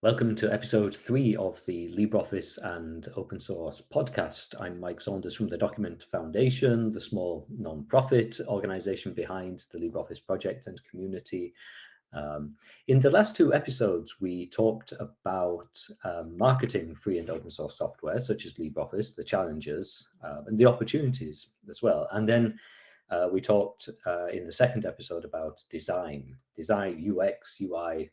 Welcome to episode 3 of the LibreOffice and Open Source podcast. I'm Mike Saunders from the Document Foundation, the small non-profit organization behind the LibreOffice project and community. In the last 2 episodes, we talked about marketing free and open source software, such as LibreOffice, the challenges and the opportunities as well. And then we talked in the second episode about design, UX, UI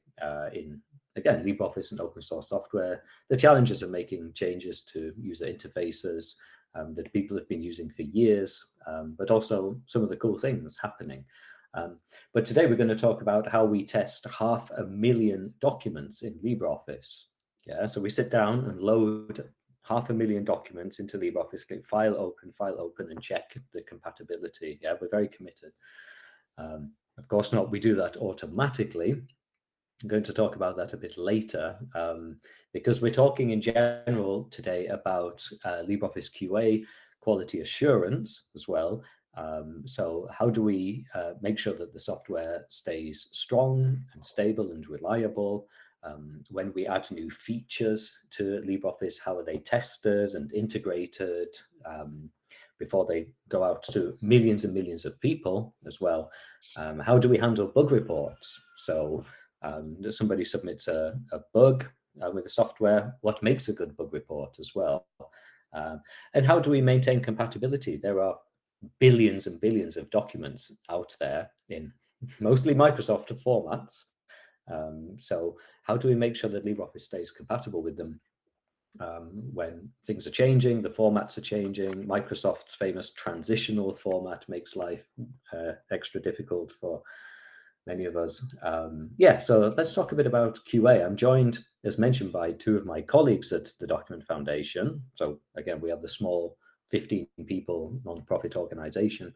in, again, LibreOffice and open source software, the challenges of making changes to user interfaces that people have been using for years, but also some of the cool things happening. But today we're going to talk about how we test 500,000 documents in LibreOffice. Yeah, so we sit down and load 500,000 documents into LibreOffice, click file open, and check the compatibility. Yeah, we're very committed. Of course not, we do that automatically. I'm going to talk about that a bit later, because we're talking in general today about LibreOffice QA, quality assurance as well. So how do we make sure that the software stays strong and stable and reliable? When we add new features to LibreOffice, how are they tested and integrated before they go out to millions and millions of people as well? How do we handle bug reports? So somebody submits a bug with the software, what makes a good bug report as well? And how do we maintain compatibility? There are billions and billions of documents out there in mostly Microsoft formats. So how do we make sure that LibreOffice stays compatible with them when things are changing, the formats are changing? Microsoft's famous transitional format makes life extra difficult for many of us. So let's talk a bit about QA. I'm joined, as mentioned, by 2 of my colleagues at the Document Foundation. So again, we have the small 15 people non-profit organization.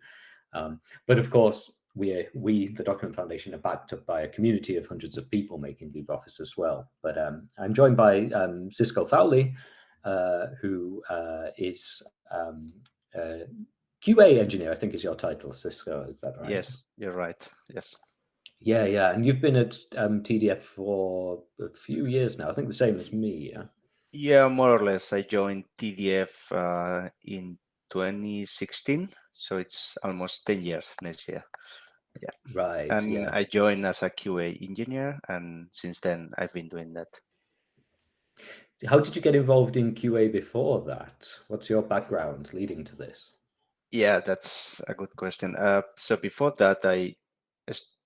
But of course, we, the Document Foundation, are backed up by a community of hundreds of people making LibreOffice as well. But I'm joined by Xisco Fauli, who is QA engineer, I think is your title, Xisco, is that right? Yes, you're right. Yes. Yeah. And you've been at TDF for a few years now. I think the same as me, yeah? Yeah, more or less. I joined TDF in 2016, so it's almost 10 years next year. Yeah. Right, and yeah. I joined as a QA engineer, and since then I've been doing that. How did you get involved in QA before that? What's your background leading to this? Yeah, that's a good question. So before that, I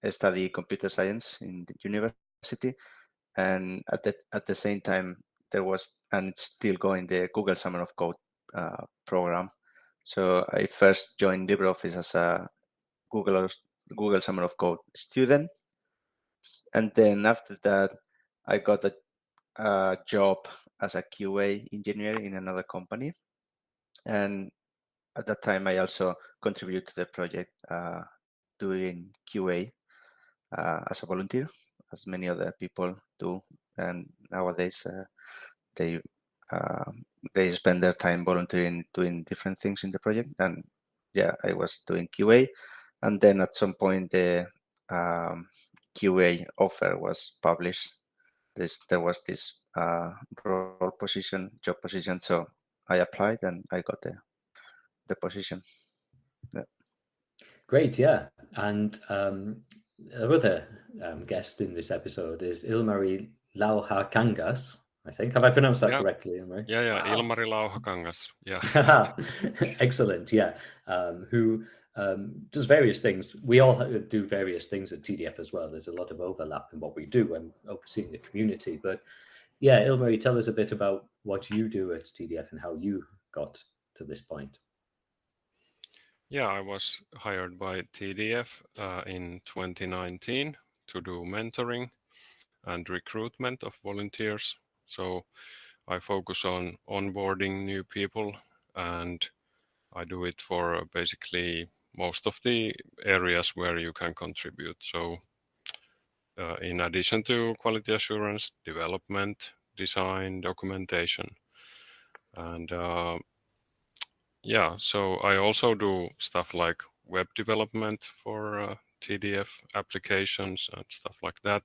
studied computer science in the university, and at the same time there was, and it's still going, the Google Summer of Code program. So I first joined LibreOffice as a Google Summer of Code student, and then after that I got a job as a QA engineer in another company, and at that time I also contributed to the project doing QA as a volunteer, as many other people do, and nowadays they spend their time volunteering, doing different things in the project. And yeah, I was doing QA, and then at some point the QA offer was published. There was this job position, so I applied and I got the position. Yeah. Great, yeah. And another guest in this episode is Ilmari Lauhakangas, I think. Have I pronounced that correctly, Ilmari? Yeah, Wow. Ilmari Lauhakangas. Yeah. Excellent, yeah. Who does various things. We all do various things at TDF as well. There's a lot of overlap in what we do when overseeing the community. But yeah, Ilmari, tell us a bit about what you do at TDF and how you got to this point. Yeah, I was hired by TDF in 2019 to do mentoring and recruitment of volunteers. So I focus on onboarding new people, and I do it for basically most of the areas where you can contribute. So in addition to quality assurance, development, design, documentation, and so I also do stuff like web development for TDF applications and stuff like that.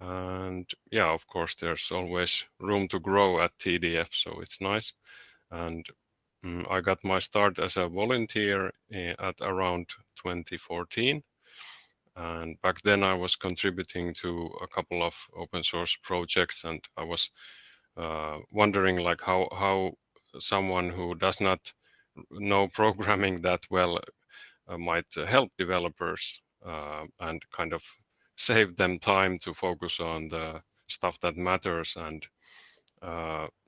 And yeah, of course, there's always room to grow at TDF, so it's nice. And I got my start as a volunteer at around 2014. And back then I was contributing to a couple of open source projects, and I was wondering like how someone who does not know programming that well might help developers and kind of save them time to focus on the stuff that matters. And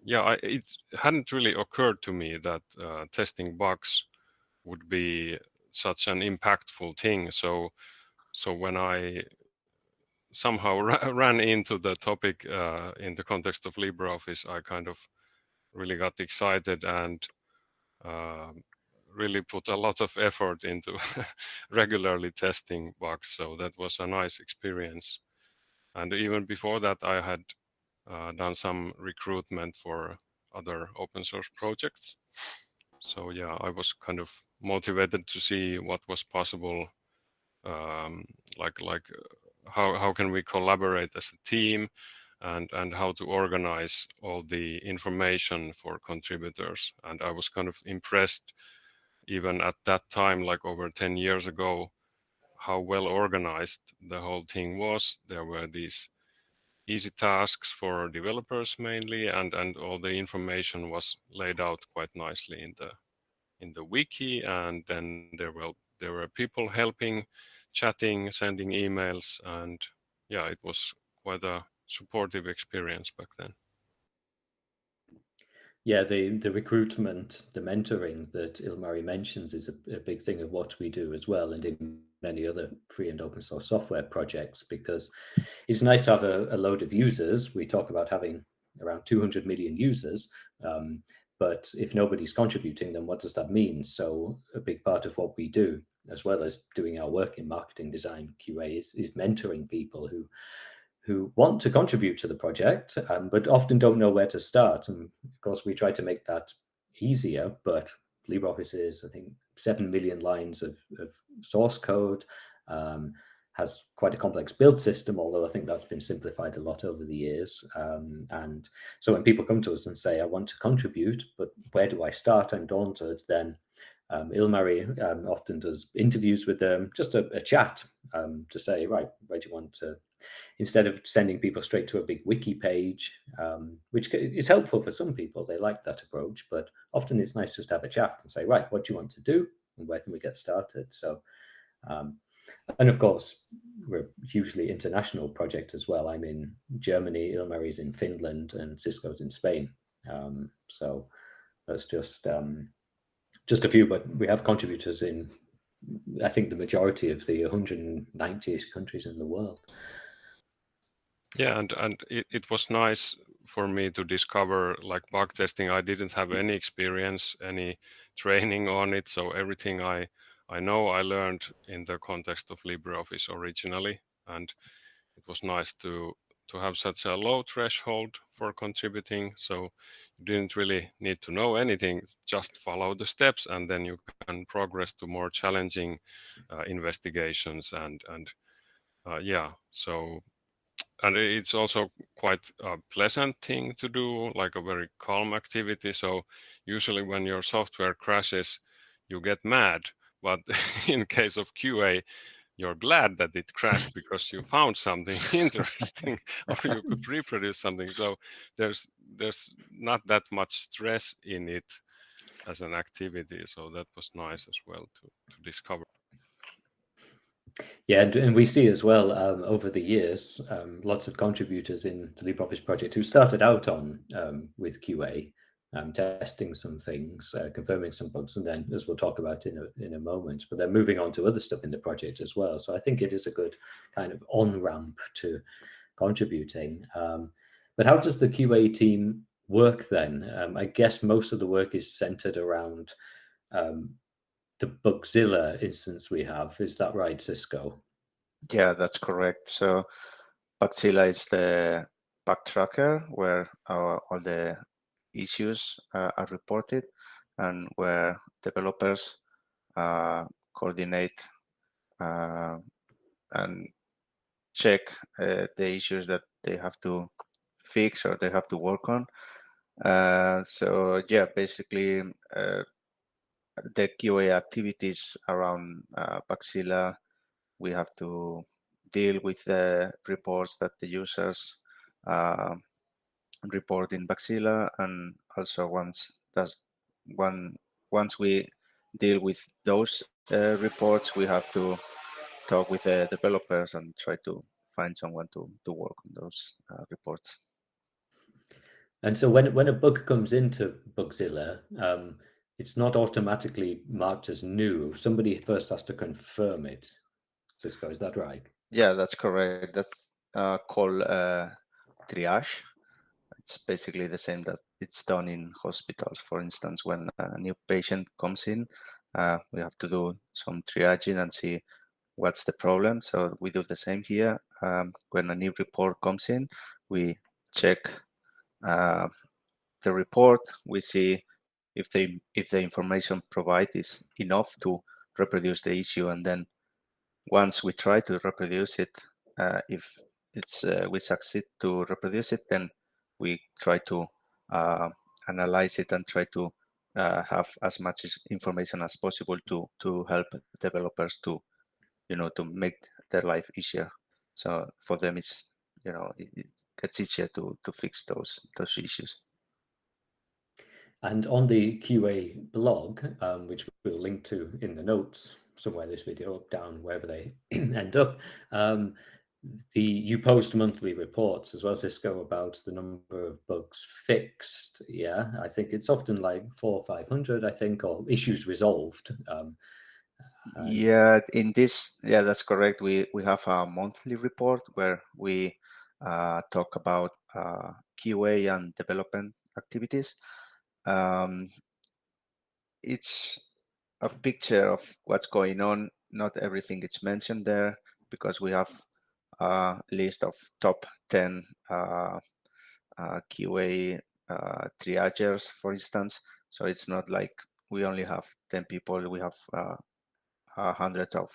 yeah, it hadn't really occurred to me that testing bugs would be such an impactful thing. So when I somehow ran into the topic in the context of LibreOffice, I kind of really got excited and uh, really put a lot of effort into regularly testing bugs. So that was a nice experience. And even before that, I had done some recruitment for other open source projects. So yeah, I was kind of motivated to see what was possible, like how can we collaborate as a team, and how to organize all the information for contributors. And I was kind of impressed, even at that time, like over 10 years ago, how well organized the whole thing was. There were these easy tasks for developers mainly, and all the information was laid out quite nicely in the wiki. And then there were people helping, chatting, sending emails, and yeah, it was quite a supportive experience back then. Yeah, the recruitment, the mentoring that Ilmari mentions is a big thing of what we do as well, and in many other free and open source software projects, because it's nice to have a load of users. We talk about having around 200 million users, but if nobody's contributing, then what does that mean? So a big part of what we do, as well as doing our work in marketing, design, QA, is mentoring people who want to contribute to the project, but often don't know where to start. And of course, we try to make that easier, but LibreOffice is, I think, 7 million lines of source code, has quite a complex build system, although I think that's been simplified a lot over the years. And so when people come to us and say, I want to contribute, but where do I start? I'm daunted, then Ilmari often does interviews with them, just a chat to say, right, where do you want to, instead of sending people straight to a big wiki page, which is helpful for some people. They like that approach, but often it's nice just to have a chat and say, right, what do you want to do and where can we get started? So, and of course, we're a hugely international project as well. I'm in Germany, Ilmari's in Finland, and Xisco's in Spain. So that's just a few, but we have contributors in, I think, the majority of the 190-ish countries in the world. Yeah, and it was nice for me to discover like bug testing. I didn't have any experience, any training on it, so everything I know I learned in the context of LibreOffice originally, and it was nice to have such a low threshold for contributing. So you didn't really need to know anything, just follow the steps, and then you can progress to more challenging investigations and yeah. So, and it's also quite a pleasant thing to do, like a very calm activity. So usually when your software crashes, you get mad. But in case of QA, you're glad that it crashed because you found something interesting or you could reproduce something. So there's not that much stress in it as an activity. So that was nice as well to discover. Yeah, and we see as well over the years, lots of contributors in the LibreOffice project who started out on with QA, testing some things, confirming some bugs, and then, as we'll talk about in a moment, but they're moving on to other stuff in the project as well. So I think it is a good kind of on-ramp to contributing. But how does the QA team work then? I guess most of the work is centered around the Bugzilla instance we have. Is that right, Xisco? Yeah, that's correct. So Bugzilla is the bug tracker where all the issues are reported and where developers coordinate and check the issues that they have to fix or they have to work on. So yeah, basically the QA activities around Baxilla, we have to deal with the reports that the users report in Baxilla, and also once we deal with those reports, we have to talk with the developers and try to find someone to work on those reports. And so when a bug comes into Bugzilla, it's not automatically marked as new. Somebody first has to confirm it. Xisco, is that right? Yeah, that's correct. That's called triage. It's basically the same that it's done in hospitals. For instance, when a new patient comes in, we have to do some triaging and see what's the problem. So we do the same here. When a new report comes in, we check the report. We see if the information provided is enough to reproduce the issue, and then once we try to reproduce it, if we succeed to reproduce it, then we try to analyze it and try to have as much information as possible to help developers to to make their life easier. So for them, it's it gets easier to fix those issues. And on the QA blog, which we'll link to in the notes somewhere this video, up, down, wherever they end up, you post monthly reports as well, Xisco, about the number of bugs fixed. Yeah, I think it's often like 400 or 500, I think, or issues resolved. Yeah, that's correct. We have a monthly report where we talk about QA and development activities. It's a picture of what's going on. Not everything is mentioned there because we have a list of top 10 QA triagers, for instance. So it's not like we only have 10 people. We have hundreds of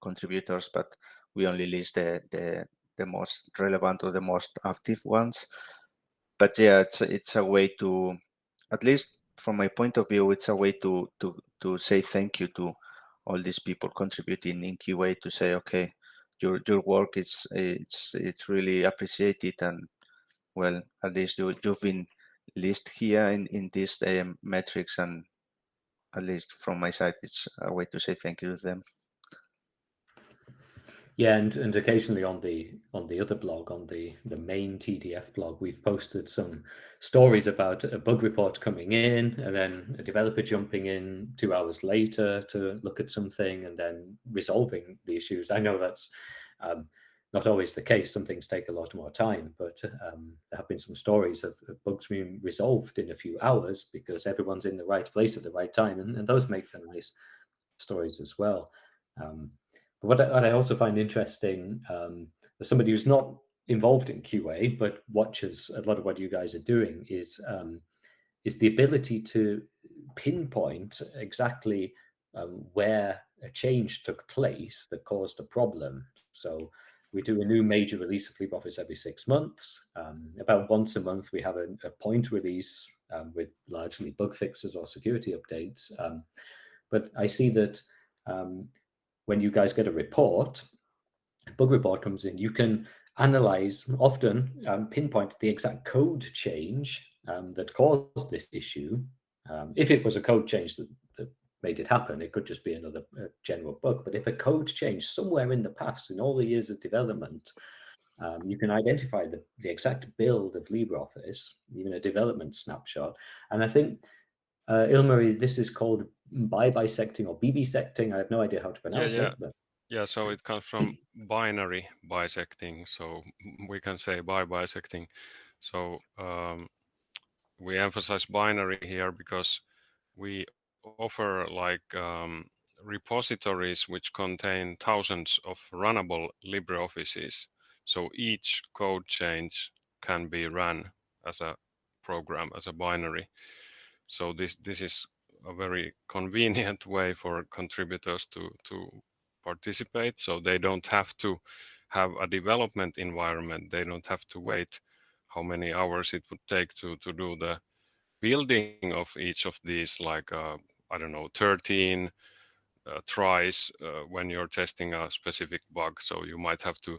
contributors, but we only list the most relevant or the most active ones. But yeah, it's a way to, at least from my point of view, it's a way to say thank you to all these people contributing in QA, to say, okay, your work is it's really appreciated, and well, at least you've been listed here in these metrics, and at least from my side, it's a way to say thank you to them. Yeah, and occasionally on the other blog, on the main TDF blog, we've posted some stories about a bug report coming in and then a developer jumping in 2 hours later to look at something and then resolving the issues. I know that's not always the case. Some things take a lot more time, but there have been some stories of bugs being resolved in a few hours because everyone's in the right place at the right time, and those make for nice stories as well. What I also find interesting, as somebody who's not involved in QA but watches a lot of what you guys are doing, is the ability to pinpoint exactly where a change took place that caused a problem. So we do a new major release of LibreOffice every 6 months. About once a month, we have a point release with largely bug fixes or security updates. But I see that when you guys get a report, a bug report comes in, you can analyze, often pinpoint the exact code change that caused this issue. If it was a code change that made it happen, it could just be another general bug. But if a code change somewhere in the past, in all the years of development, you can identify the exact build of LibreOffice, even a development snapshot. And I think, Ilmari, this is called bisecting or bisecting. I have no idea how to pronounce it. But yeah, so it comes from binary bisecting. So we can say bisecting. So we emphasize binary here because we offer like repositories which contain thousands of runnable LibreOffices. So each code change can be run as a program, as a binary. So this is a very convenient way for contributors to participate. So they don't have to have a development environment, they don't have to wait how many hours it would take to do the building of each of these, like I don't know, 13 tries when you're testing a specific bug. So you might have to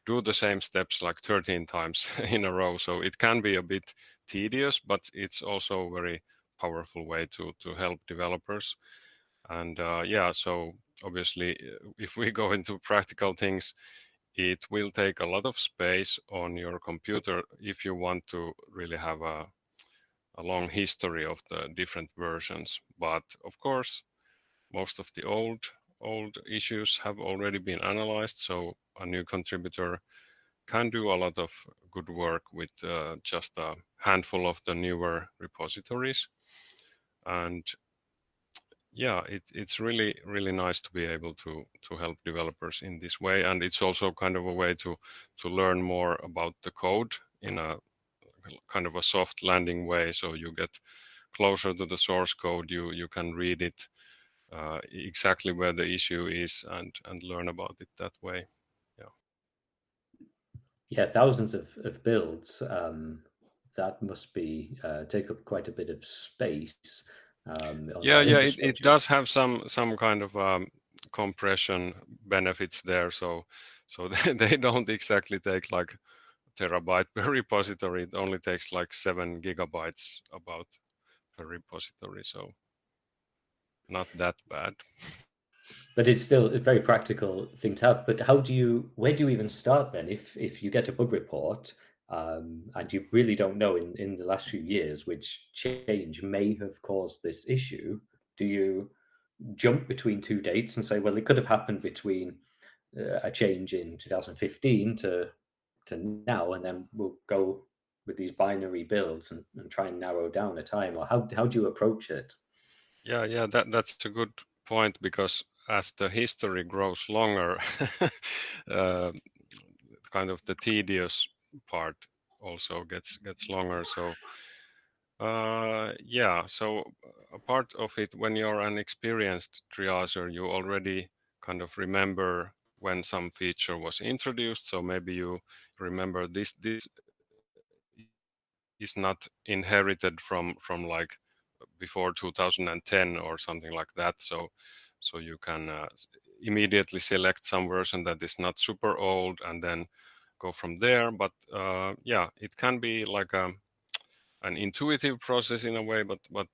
do the same steps like 13 times in a row. So it can be a bit tedious, but it's also a very powerful way to help developers. And yeah, so obviously, if we go into practical things, it will take a lot of space on your computer if you want to really have a long history of the different versions. But of course, most of the old issues have already been analyzed, so a new contributor can do a lot of good work with just a handful of the newer repositories. And yeah, it's really nice to be able to help developers in this way, and it's also kind of a way to learn more about the code in a kind of a soft landing way. So you get closer to the source code, you can read it exactly where the issue is and learn about it that way. Yeah, thousands of builds. That must be take up quite a bit of space. Yeah, it does have some kind of compression benefits there. So they don't exactly take like terabyte per repository. It only takes like 7 gigabytes about per repository. So not that bad. But it's still a very practical thing to have. But where do you even start then? If you get a bug report and you really don't know in the last few years which change may have caused this issue, do you jump between two dates and say, well, it could have happened between a change in 2015 to now, and then we'll go with these binary builds and try and narrow down a time? Or how do you approach it? Yeah, that's a good point, because as the history grows longer, kind of the tedious part also gets longer. So yeah, so a part of it, when you're an experienced triager, you already kind of remember when some feature was introduced. So maybe you remember this is not inherited from like before 2010 or something like that. So you can immediately select some version that is not super old and then go from there. But yeah, it can be like an intuitive process in a way, but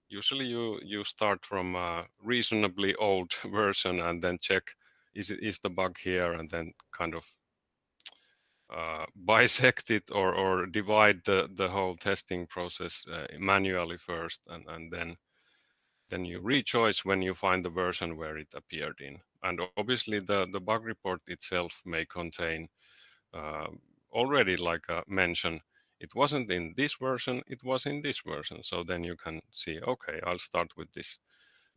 usually you start from a reasonably old version and then check is the bug here, and then kind of bisect it or divide the whole testing process manually first, and then you rechoice when you find the version where it appeared in. And obviously the bug report itself may contain already, like a mention, it wasn't in this version, it was in this version. So then you can see, okay, I'll start with this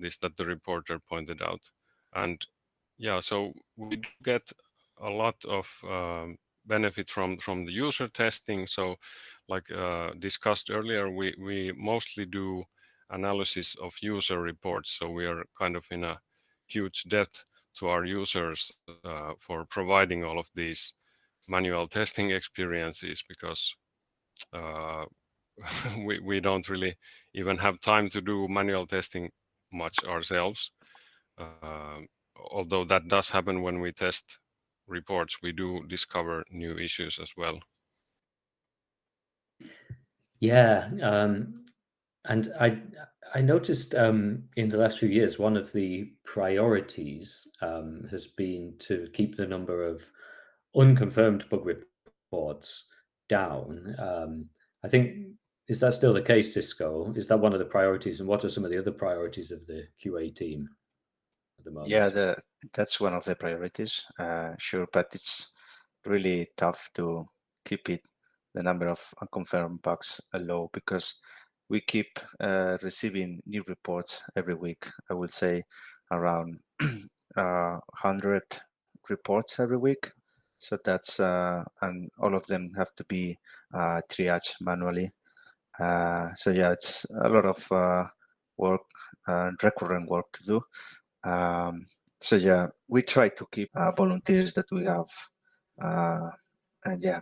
that the reporter pointed out. And yeah, so we do get a lot of benefit from the user testing. So like discussed earlier, we mostly do analysis of user reports. So we are kind of in a huge debt to our users for providing all of these manual testing experiences, because we don't really even have time to do manual testing much ourselves. Although that does happen when we test reports, we do discover new issues as well. Yeah, and I noticed in the last few years, one of the priorities has been to keep the number of unconfirmed bug reports down. I think, is that still the case, Xisco? Is that one of the priorities? And what are some of the other priorities of the QA team at the moment? Yeah, that's one of the priorities, sure, but it's really tough to keep the number of unconfirmed bugs low, because we keep receiving new reports every week. I would say around 100 reports every week. So that's and all of them have to be triaged manually. So yeah, it's a lot of work and recurrent work to do. So yeah, we try to keep volunteers that we have And yeah,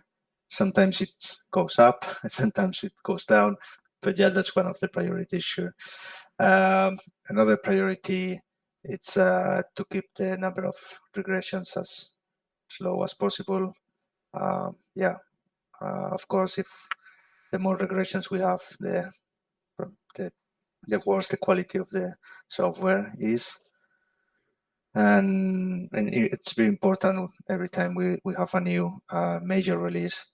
sometimes it goes up and sometimes it goes down, but yeah, that's one of the priorities, sure. Another priority is to keep the number of regressions as low as possible. Yeah, of course, if the more regressions we have, the worse the quality of the software is. And it's very important every time we have a new major release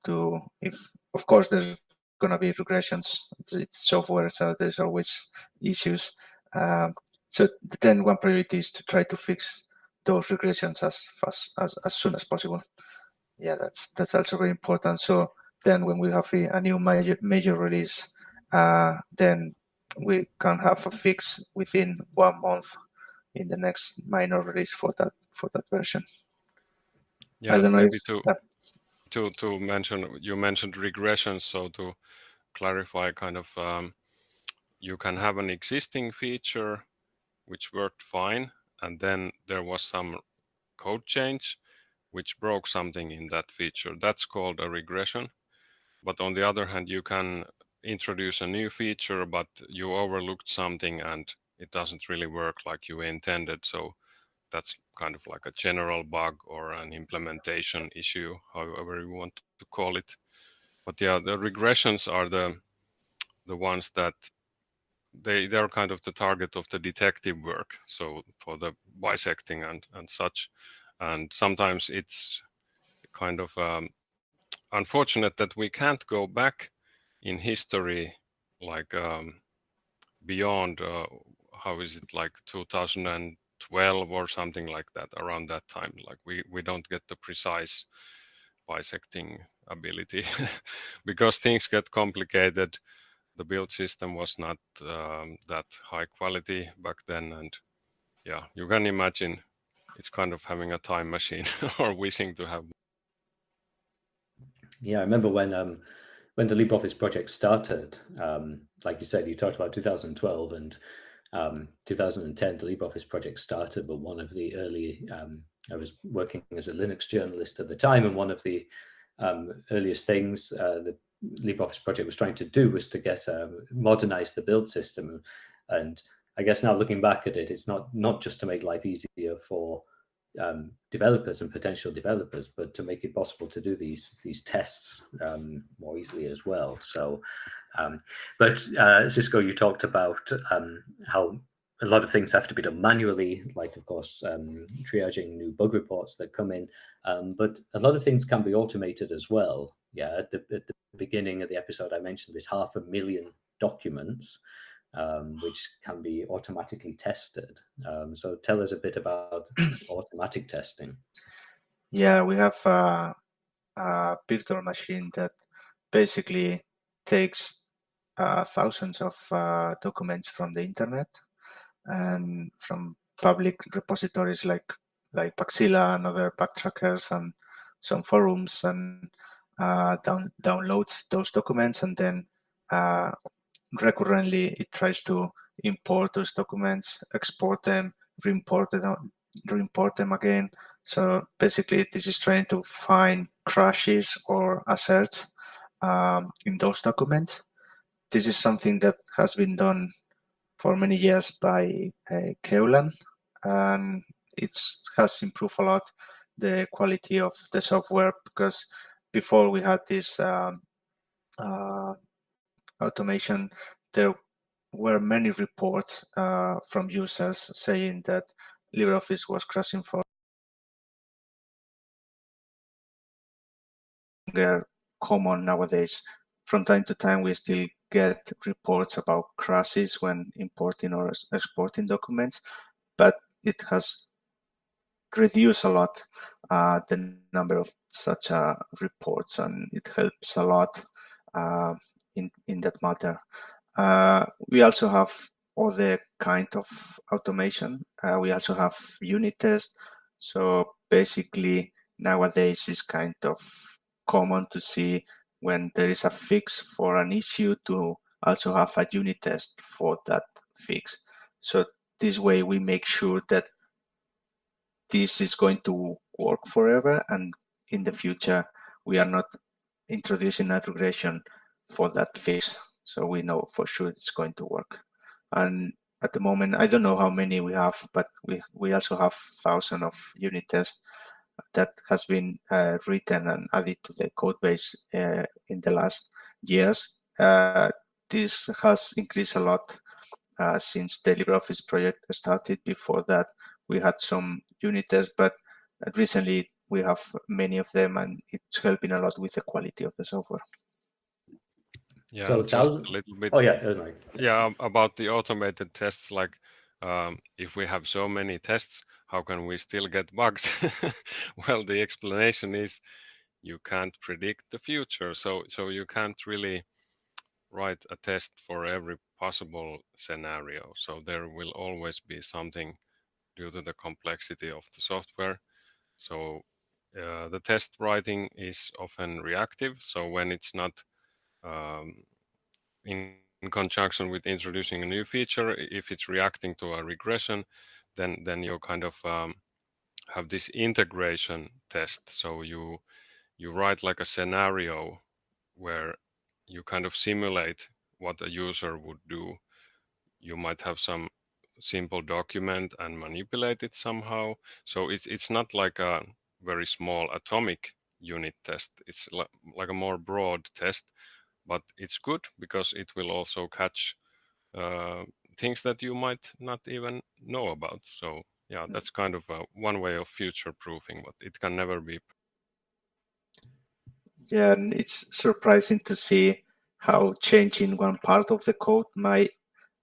to, if of course there's going to be regressions, it's software, so there's always issues. So then one priority is to try to fix those regressions as soon as possible. Yeah, that's also very important. So then when we have a new major release, then we can have a fix within 1 month in the next minor release for that version. Yeah, I don't know maybe if, to mention, you mentioned regressions, so to clarify, kind of, you can have an existing feature which worked fine, and then there was some code change which broke something in that feature. That's called a regression. But on the other hand, you can introduce a new feature, but you overlooked something and it doesn't really work like you intended. So that's kind of like a general bug or an implementation issue, however you want to call it. But yeah, the regressions are the ones that they're kind of the target of the detective work. So for the bisecting and such. And sometimes it's kind of unfortunate that we can't go back in history, like beyond, how is it, like 2012 or something like that, around that time. Like we don't get the precise bisecting ability because things get complicated. The build system was not that high quality back then, and yeah, you can imagine it's kind of having a time machine or wishing to have. Yeah, I remember when the LibreOffice project started. Like you said, you talked about 2012 and 2010. The LibreOffice project started, but one of the early I was working as a Linux journalist at the time, and one of the earliest things the LibreOffice project was trying to do was to get modernize the build system. And I guess now looking back at it, it's not just to make life easier for developers and potential developers, but to make it possible to do these tests more easily as well. So, but Xisco, you talked about how a lot of things have to be done manually, like of course triaging new bug reports that come in, but a lot of things can be automated as well. Yeah, at the beginning of the episode, I mentioned this 500,000 documents. Which can be automatically tested. So tell us a bit about automatic testing. Yeah, we have a virtual machine that basically takes thousands of documents from the internet and from public repositories like Paxilla and other backtrackers and some forums, and downloads those documents, and then recurrently it tries to import those documents, export them, re-import them again. So basically this is trying to find crashes or asserts in those documents. This is something that has been done for many years by Keulan, and it has improved a lot the quality of the software, because before we had this automation, there were many reports from users saying that LibreOffice was crashing for common nowadays. From time to time, we still get reports about crashes when importing or exporting documents, but it has reduced a lot the number of such reports, and it helps a lot in that matter. We also have other kind of automation. We also have unit test. So basically nowadays it's kind of common to see when there is a fix for an issue to also have a unit test for that fix. So this way we make sure that this is going to work forever and in the future we are not introducing a regression for that fix. So we know for sure it's going to work. And at the moment, I don't know how many we have, but we also have thousands of unit tests that has been written and added to the code base in the last years. This has increased a lot since the LibreOffice project started. Before that, we had some unit tests, but recently we have many of them, and it's helping a lot with the quality of the software. Yeah, So just a little bit. Oh yeah, Ilmari. Yeah, about the automated tests, like if we have so many tests, how can we still get bugs? Well, the explanation is you can't predict the future, so you can't really write a test for every possible scenario. So there will always be something due to the complexity of the software. So the test writing is often reactive. So when it's not in conjunction with introducing a new feature, if it's reacting to a regression, then you kind of have this integration test. So you write like a scenario where you kind of simulate what a user would do. You might have some simple document and manipulate it somehow. So it's not like a very small atomic unit test. It's like a more broad test, but it's good because it will also catch things that you might not even know about. So yeah, that's kind of one way of future proofing, but it can never be. Yeah, and it's surprising to see how changing one part of the code might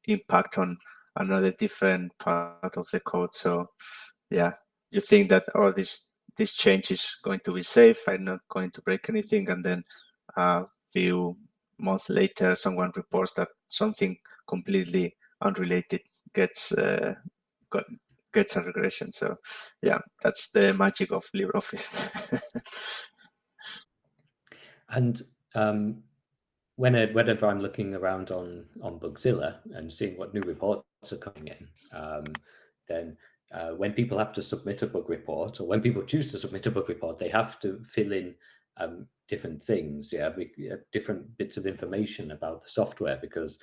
impact on another different part of the code. So yeah, you think that, oh, this change is going to be safe, I'm not going to break anything, and then a few months later someone reports that something completely unrelated gets gets a regression. So yeah, that's the magic of LibreOffice. And whenever I'm looking around on Bugzilla and seeing what new reports are coming in, then when people have to submit a bug report, or when people choose to submit a bug report, they have to fill in different things, different bits of information about the software, because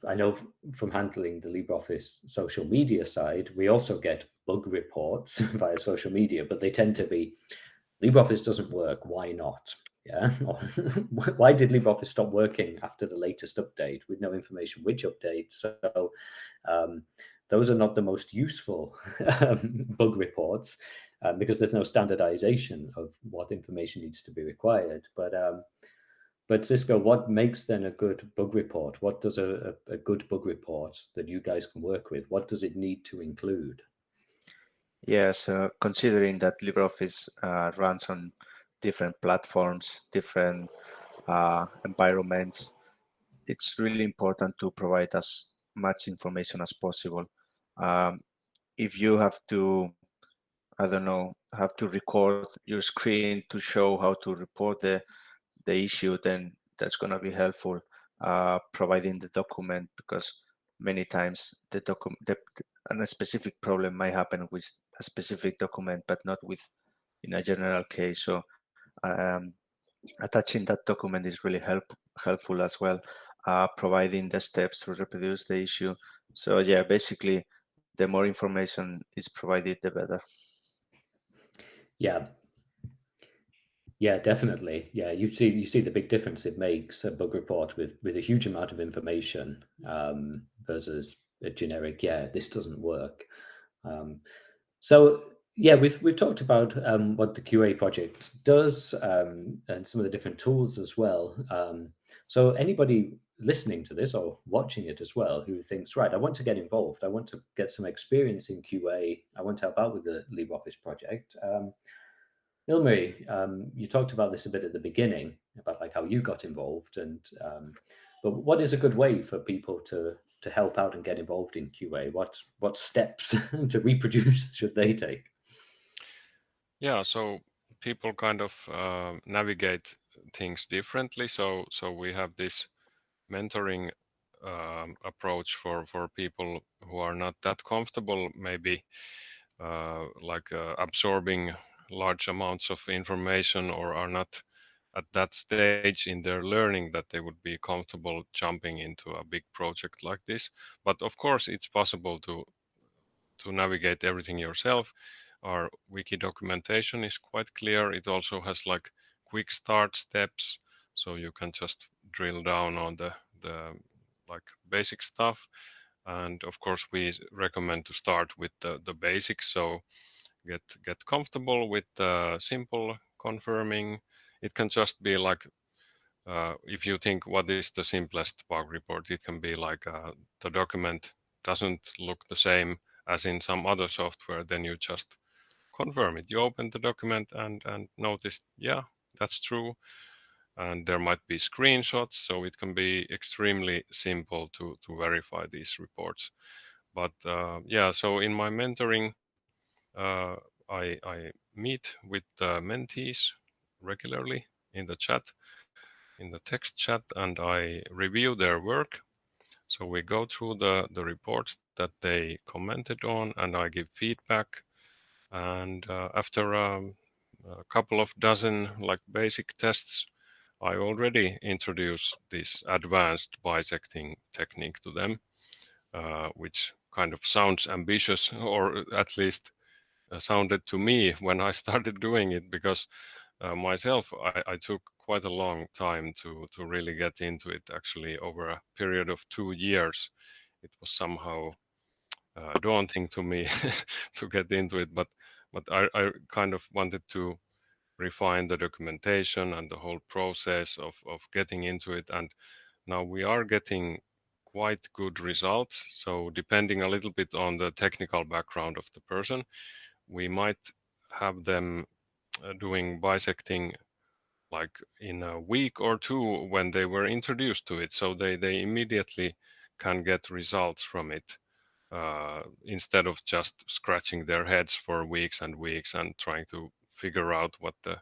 I know from handling the LibreOffice social media side, we also get bug reports via social media, but they tend to be, LibreOffice doesn't work, why not? Yeah. Why did LibreOffice stop working after the latest update with no information which update? So those are not the most useful bug reports because there's no standardization of what information needs to be required. But Xisco, what makes then a good bug report? What does a good bug report that you guys can work with, what does it need to include? Yes, considering that LibreOffice runs on different platforms, different environments, it's really important to provide as much information as possible. If you have to, I don't know, have to record your screen to show how to report the issue, then that's going to be helpful. Providing the document, because many times the document, a specific problem might happen with a specific document, but not with in a general case. So attaching that document is really helpful as well. Providing the steps to reproduce the issue. So yeah, basically, the more information is provided, the better. Yeah, definitely. Yeah, you see the big difference it makes, a bug report with a huge amount of information versus a generic, yeah, this doesn't work. So yeah, we've talked about what the QA project does and some of the different tools as well. So anybody listening to this or watching it as well who thinks, right, I want to get involved, I want to get some experience in QA, I want to help out with the LibreOffice project. Ilmari, you talked about this a bit at the beginning about like how you got involved, and but what is a good way for people to help out and get involved in QA? What steps to reproduce should they take? Yeah, so people kind of navigate things differently. So we have this mentoring approach for people who are not that comfortable, maybe absorbing large amounts of information or are not at that stage in their learning that they would be comfortable jumping into a big project like this. But of course, it's possible to navigate everything yourself. Our wiki documentation is quite clear. It also has like quick start steps, so you can just drill down on the like basic stuff. And of course, we recommend to start with the basics. So get comfortable with simple confirming. It can just be like if you think what is the simplest bug report, it can be like the document doesn't look the same as in some other software. Then you just confirm it. You open the document and notice, yeah, that's true. And there might be screenshots, so it can be extremely simple to verify these reports. But yeah, so in my mentoring, I meet with the mentees regularly in the chat, in the text chat, and I review their work. So we go through the reports that they commented on, and I give feedback. And after a couple of dozen like basic tests, I already introduce this advanced bisecting technique to them, which kind of sounds ambitious, or at least sounded to me when I started doing it, because myself, I took quite a long time to really get into it. Actually, over a period of 2 years, it was somehow daunting to me to get into it. But I kind of wanted to refine the documentation and the whole process of getting into it. And now we are getting quite good results. So depending a little bit on the technical background of the person, we might have them doing bisecting like in a week or two when they were introduced to it. So they immediately can get results from it instead of just scratching their heads for weeks and weeks and trying to figure out what the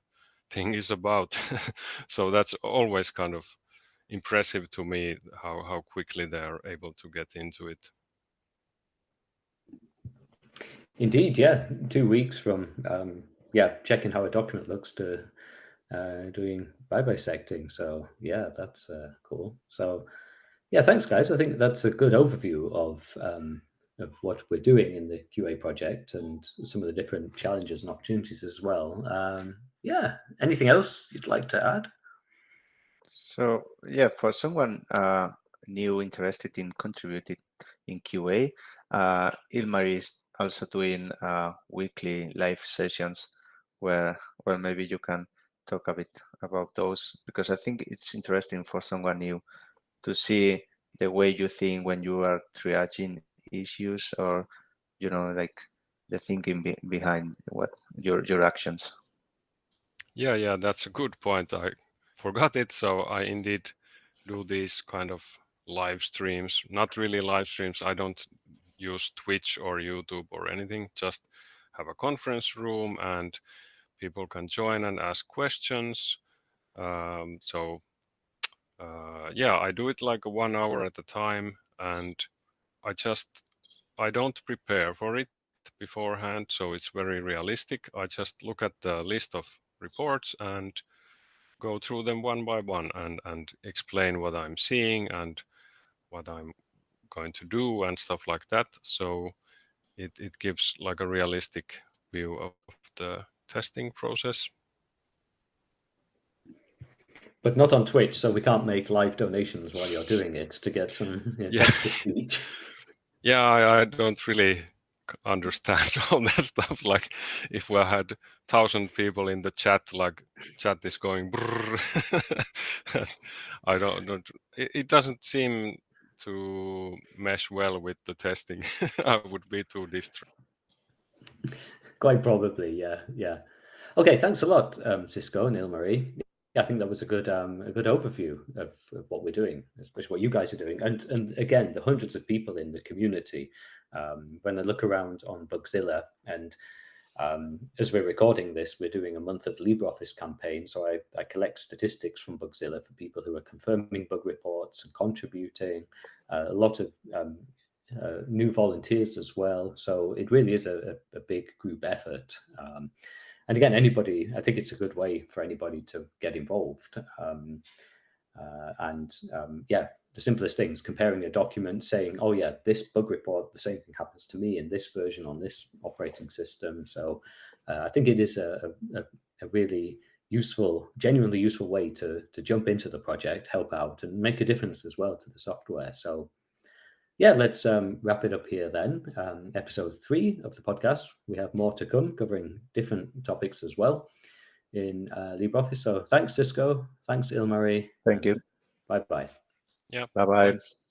thing is about. So that's always kind of impressive to me how quickly they're able to get into it. Indeed, yeah. 2 weeks from checking how a document looks to doing bisecting. So yeah, that's cool. So yeah, thanks guys. I think that's a good overview of what we're doing in the QA project and some of the different challenges and opportunities as well. Yeah, anything else you'd like to add? So yeah, for someone new interested in contributing in QA, Ilmari is also doing weekly live sessions where maybe you can talk a bit about those, because I think it's interesting for someone new to see the way you think when you are triaging issues, or like the thinking behind what your actions. Yeah, that's a good point. I forgot it. So I indeed do these kind of live streams, not really live streams. I don't use Twitch or YouTube or anything, just have a conference room and people can join and ask questions. Yeah, I do it like 1 hour at a time, and I don't prepare for it beforehand, so it's very realistic. I just look at the list of reports and go through them one by one and explain what I'm seeing and what I'm going to do and stuff like that. So it gives like a realistic view of the testing process. But not on Twitch, so we can't make live donations while you're doing it to get some text to speech. Yeah, I don't really understand all that stuff. Like if we had 1,000 people in the chat, like chat is going brrr. I don't it doesn't seem to mesh well with the testing. I would be too distracted. Quite probably, yeah. Okay, thanks a lot, Xisco and Ilmari. I think that was a good overview of what we're doing, especially what you guys are doing, and again, the hundreds of people in the community. When I look around on Bugzilla, and as we're recording this, we're doing a month of LibreOffice campaign, so I collect statistics from Bugzilla for people who are confirming bug reports and contributing. A lot of new volunteers as well. So it really is a big group effort. And again, anybody, I think it's a good way for anybody to get involved. Yeah, the simplest things, comparing a document, saying, oh yeah, this bug report, the same thing happens to me in this version on this operating system. So I think it is a really useful, genuinely useful way to jump into the project, help out, and make a difference as well to the software. So yeah, let's wrap it up here then. Episode 3 of the podcast. We have more to come, covering different topics as well in LibreOffice. So thanks, Xisco. Thanks, Ilmari. Thank you. Bye-bye. Yeah. Bye-bye. Thanks.